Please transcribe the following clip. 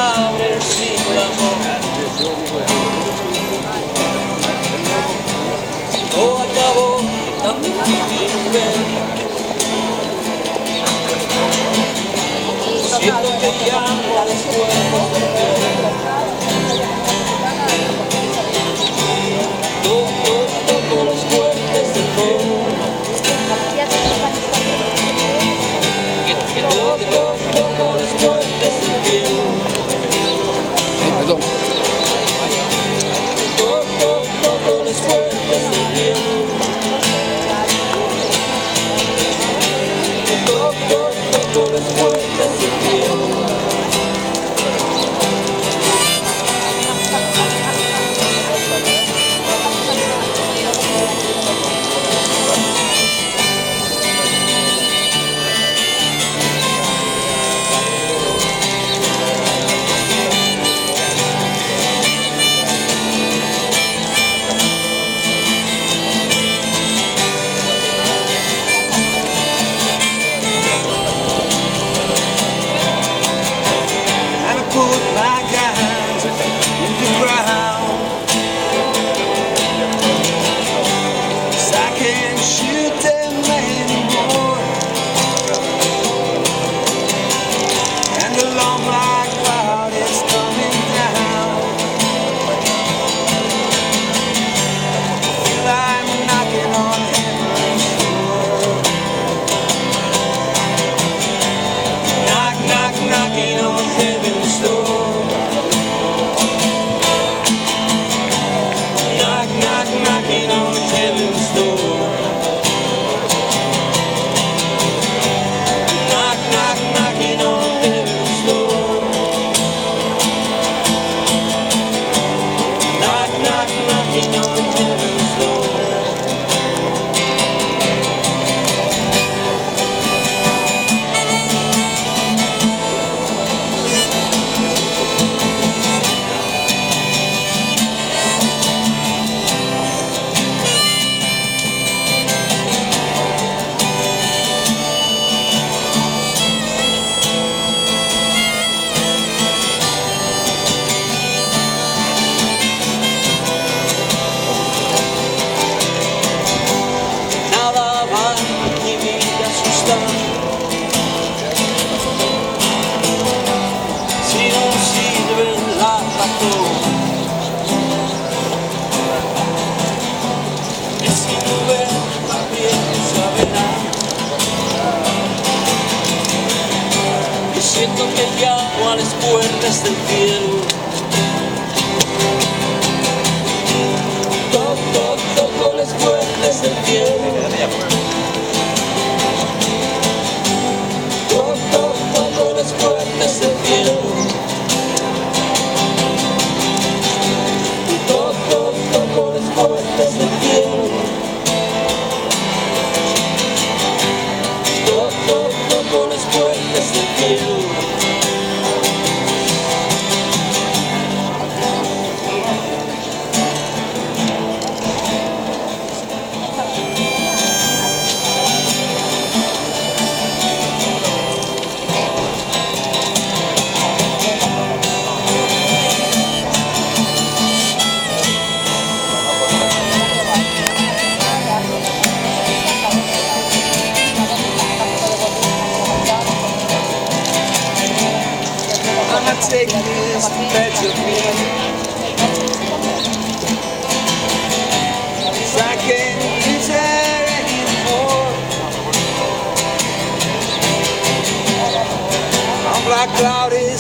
abre sin amor. Todo acabó tan difícil ver. Siento que ya no les puedo volver. Toco los fuertes del mundo. Toco los fuertes del cielo. Perdón. Toco los fuertes del cielo. Toco los fuertes del cielo. Put my guns in the ground, 'cause I can't shoot them anymore. And the long black cloud is coming down. Feel I'm knocking on heaven's door. Knock, knock, knocking on heaven's door. Knock, knock, knocking on heaven's door. Knock, knock, knocking on heaven's door. Knock, knock, knocking on heaven's door. Nada va mi vida a asustar, si no sirve la razón. Y si no ves también saberá. Y siento que llamo a las puertas del cielo. Toco las puertas del cielo. Toco las puertas del cielo. Toco las puertas del cielo. Toco las puertas del cielo. I'm not taking this bed of me, 'cause I can't live there anymore. A black cloud is